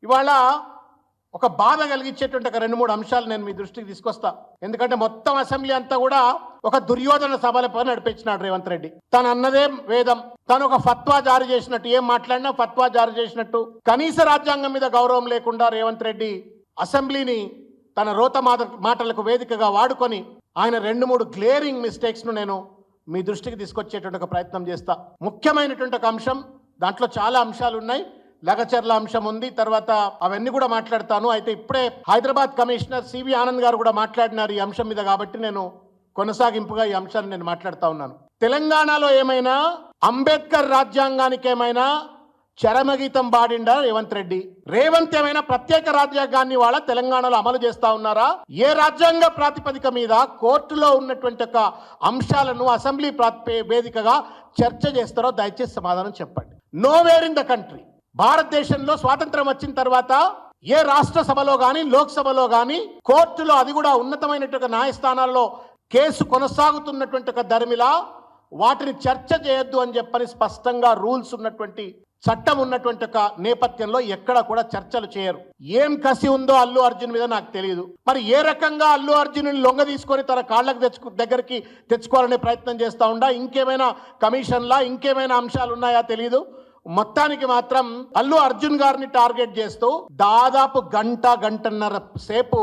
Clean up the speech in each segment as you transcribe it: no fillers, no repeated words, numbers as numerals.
ఇవాళ ఒక బాధ కలిగించేటువంటి ఒక 2-3 అంశాలు నేను మీ దృష్టికి తీసుకొస్తా. ఎందుకంటే మొత్తం అసెంబ్లీ అంతా కూడా ఒక దుర్యోధన సభల పని నడిపించినాడు రేవంత్ రెడ్డి. తను అన్నదే వేదం, తను ఒక ఫత్వా జారీ చేసినట్టు, ఏం మాట్లాడినా ఫత్వా జారీ చేసినట్టు, కనీస రాజ్యాంగం మీద గౌరవం లేకుండా రేవంత్ రెడ్డి అసెంబ్లీని తన రోత మాటలకు వేదికగా వాడుకొని ఆయన 2-3 గ్లేరింగ్ మిస్టేక్స్ను నేను మీ దృష్టికి తీసుకొచ్చేటువంటి ఒక ప్రయత్నం చేస్తా. ముఖ్యమైనటువంటి ఒక అంశం, దాంట్లో చాలా అంశాలు ఉన్నాయి, లగచర్ల అంశం ఉంది, తర్వాత అవన్నీ కూడా మాట్లాడతాను. అయితే ఇప్పుడే హైదరాబాద్ కమిషనర్ సివి ఆనంద్ గారు కూడా మాట్లాడినారు ఈ అంశం మీద, కాబట్టి నేను కొనసాగింపుగా ఈ అంశాన్ని నేను మాట్లాడుతూ ఉన్నాను. తెలంగాణలో ఏమైనా అంబేద్కర్ రాజ్యాంగానికి ఏమైనా చరమగీతం పాడిండా రేవంత్ రెడ్డి? రేవంత్ ఏమైనా ప్రత్యేక రాజ్యాంగాన్ని వాళ్ళ తెలంగాణలో అమలు చేస్తా ఉన్నారా? ఏ రాజ్యాంగ ప్రాతిపదిక మీద కోర్టులో ఉన్నటువంటి ఒక అంశాలను అసెంబ్లీ వేదికగా చర్చ చేస్తారో దయచేసి సమాధానం చెప్పండి. నోవేర్ ఇన్ ద కంట్రీ, భారతదేశంలో స్వాతంత్రం వచ్చిన తర్వాత ఏ రాష్ట్ర సభలో కానీ లోక్సభలో కానీ కోర్టులో, అది కూడా ఉన్నతమైనటువంటి న్యాయస్థానాల్లో కేసు కొనసాగుతున్నటువంటి ఒక ధర్మిలా వాటిని చర్చ చేయొద్దు అని చెప్పని స్పష్టంగా రూల్స్ ఉన్నటువంటి చట్టం ఉన్నటువంటి ఒక నేపథ్యంలో ఎక్కడ కూడా చర్చలు చేయరు. ఏం కసి ఉందో అల్లు అర్జున్ మీద నాకు తెలియదు. మరి ఏ రకంగా అల్లు అర్జున్ లొంగ తీసుకొని తన కాళ్ళకు దగ్గరికి తెచ్చుకోవాలనే ప్రయత్నం చేస్తూ ఉండా, ఇంకేమైనా కమిషన్లా ఇంకేమైనా అంశాలు ఉన్నాయా తెలియదు. మొత్తానికి మాత్రం అల్లు అర్జున్ గారిని టార్గెట్ చేస్తూ దాదాపు గంటన్నర సేపు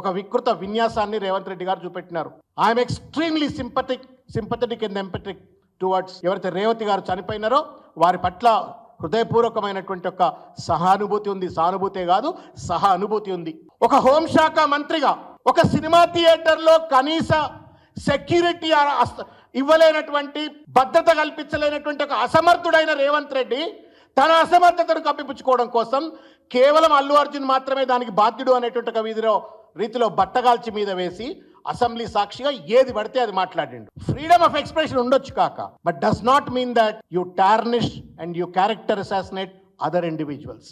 ఒక వికృత విన్యాసాన్ని రేవంత్ రెడ్డి గారు చూపెట్టినారు. I'm extremely sympathetic and empathetic towards ఎవరైతే రేవతి గారు చనిపోయినారో వారి పట్ల హృదయపూర్వకమైనటువంటి ఒక సహానుభూతి ఉంది. సానుభూతే కాదు, సహానుభూతి ఉంది. ఒక హోంశాఖ మంత్రిగా ఒక సినిమా థియేటర్లో కనీస సెక్యూరిటీ ఇవ్వలేనటువంటి, భద్రత కల్పించలేనటువంటి ఒక అసమర్థుడైన రేవంత్ రెడ్డి తన అసమర్థతను కప్పిపుచ్చుకోవడం కోసం కేవలం అల్లు అర్జున్ మాత్రమే దానికి బాధ్యుడు అనేటువంటి ఒక రీతిలో బట్టగాల్చి మీద వేసి అసెంబ్లీ సాక్షిగా ఏది పడితే అది మాట్లాడిండు. ఫ్రీడమ్ ఆఫ్ ఎక్స్ప్రెషన్ ఉండొచ్చు కాక, but does not mean that you tarnish and you character assassinate other individuals.